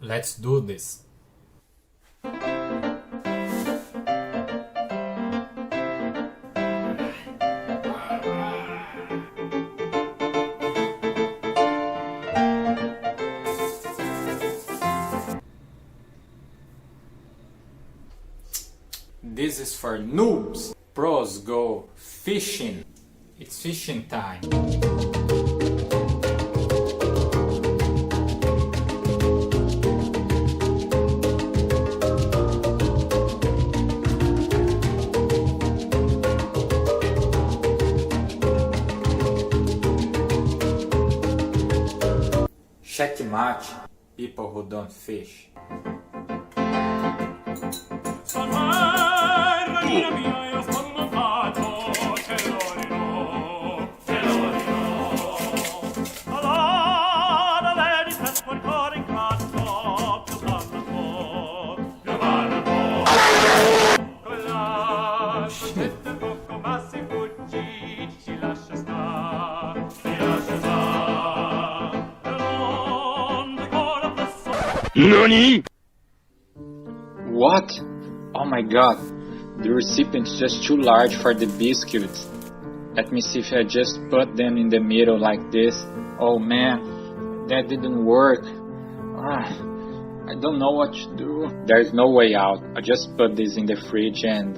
Let's do this. This is for noobs. Pros go fishing. It's fishing time. Checkmate, people who don't fish. NANI?! What? Oh my god, the recipient's just too large for the biscuits. Let me see if I just put them in the middle like this. Oh man, that didn't work. I don't know what to do. There's no way out. I just put this in the fridge and...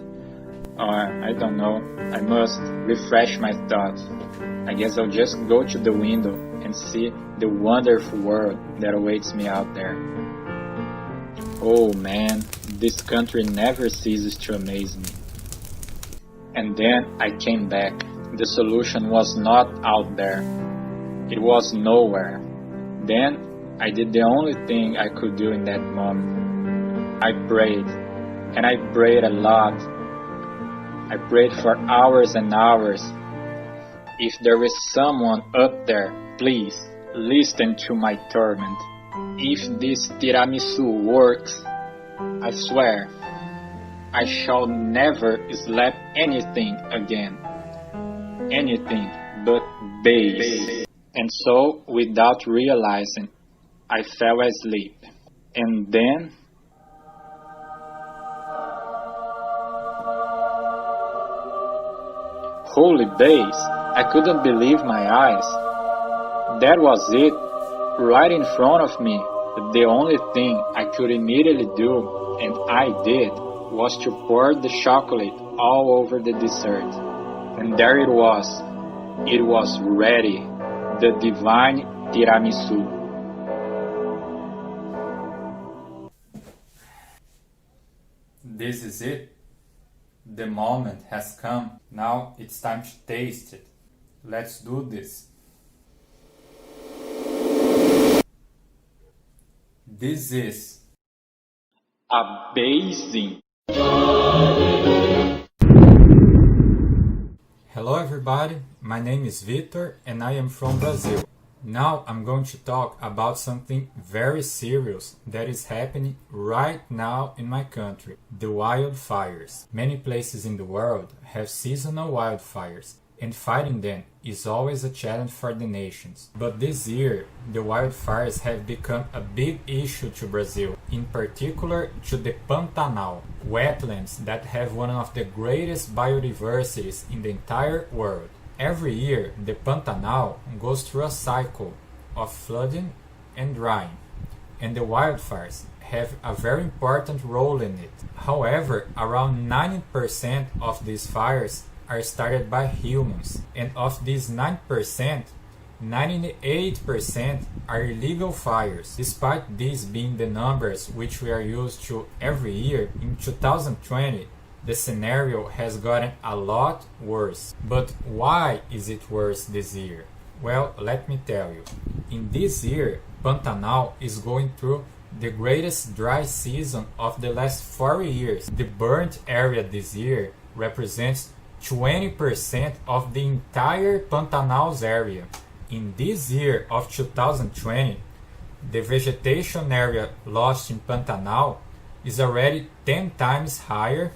I don't know. I must refresh my thoughts. I guess I'll just go to the window and see the wonderful world that awaits me out there. Oh man, this country never ceases to amaze me. And then I came back. The solution was not out there. It was nowhere. Then I did the only thing I could do in that moment. I prayed. And I prayed a lot. I prayed for hours and hours. If there is someone up there, please listen to my torment. If this tiramisù works, I swear, I shall never slap anything again. Anything but bass. And so, without realizing, I fell asleep. And then... Holy bass! I couldn't believe my eyes. That was it, right in front of me. The only thing I could immediately do, and I did, was to pour the chocolate all over the dessert. And there it was. It was ready. The divine tiramisù. This is it. The moment has come. Now it's time to taste it. Let's do this. This is amazing. Hello everybody, my name is Victor and I am from Brazil. Now I'm going to talk about something very serious that is happening right now in my country, the wildfires. Many places in the world have seasonal wildfires, and fighting them is always a challenge for the nations. But this year, the wildfires have become a big issue to Brazil, in particular to the Pantanal, wetlands that have one of the greatest biodiversities in the entire world. Every year, the Pantanal goes through a cycle of flooding and drying, and the wildfires have a very important role in it. However, around 90% of these fires are started by humans, and of these 9%, 98% are illegal fires. Despite these being the numbers which we are used to every year, in 2020 the scenario has gotten a lot worse. But why is it worse this year? Well, let me tell you. In this year, Pantanal is going through the greatest dry season of the last 40 years. The burnt area this year represents 20% of the entire Pantanal's area. In this year of 2020, the vegetation area lost in Pantanal is already 10 times higher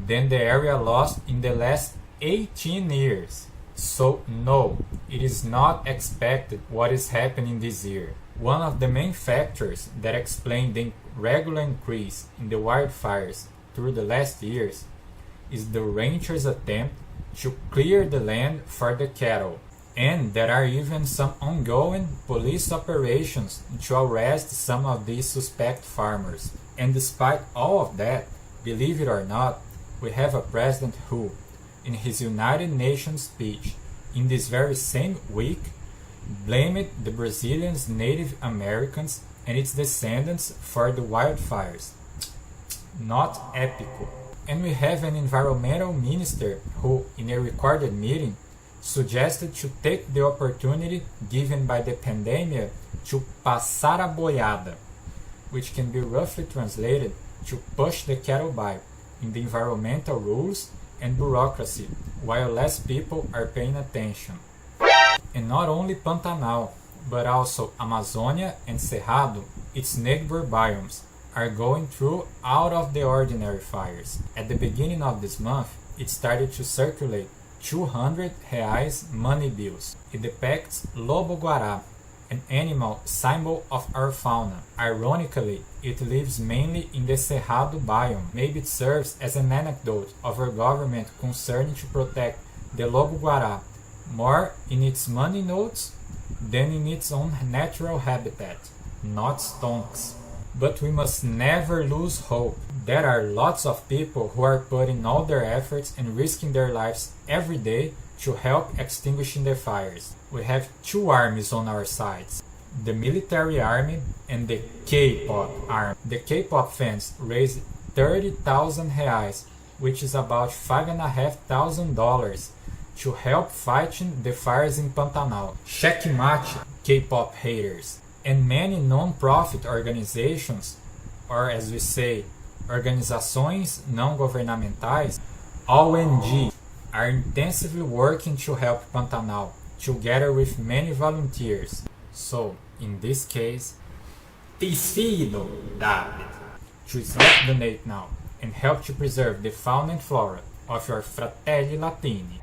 than the area lost in the last 18 years. So no, it is not expected what is happening this year. One of the main factors that explain the regular increase in the wildfires through the last years is the ranchers' attempt to clear the land for the cattle, and there are even some ongoing police operations to arrest some of these suspect farmers. And despite all of that, believe it or not, we have a president who, in his United Nations speech in this very same week, blamed the Brazilians, Native Americans and its descendants for the wildfires. Not épico. And we have an environmental minister who, in a recorded meeting, suggested to take the opportunity given by the pandemic to passar a boiada, which can be roughly translated to push the cattle by in the environmental rules and bureaucracy, while less people are paying attention. And not only Pantanal, but also Amazonia and Cerrado, its neighbor biomes, are going through out of the ordinary fires. At the beginning of this month, it started to circulate 200 reais money bills. It depicts lobo-guará, an animal symbol of our fauna. Ironically, it lives mainly in the Cerrado biome. Maybe it serves as an anecdote of our government concerning to protect the lobo-guará more in its money notes than in its own natural habitat, not stonks. But we must never lose hope. There are lots of people who are putting all their efforts and risking their lives every day to help extinguishing the fires. We have two armies on our sides, the military army and the K-pop army. The K-pop fans raised 30,000 reais, which is about $5,500, to help fighting the fires in Pantanal. Checkmate, K-pop haters. And many non-profit organizations, or as we say, organizações não governamentais, ONG, are intensively working to help Pantanal, together with many volunteers. So, in this case, decido, Davie, to select donate now and help to preserve the fauna and flora of your fratelli latini.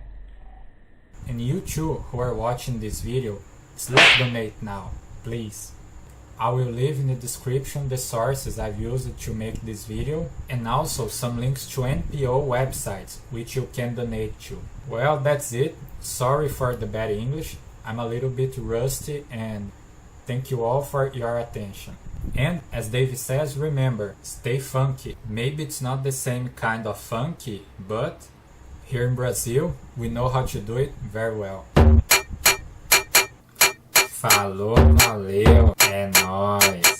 And you too who are watching this video, select donate now, please. I will leave in the description the sources I've used to make this video and also some links to NPO websites which you can donate to. Well, that's it. Sorry for the bad English. I'm a little bit rusty and thank you all for your attention. And as Davie says, remember, stay funky. Maybe it's not the same kind of funky, but here in Brazil, we know how to do it very well. Falou, valeu, é nóis!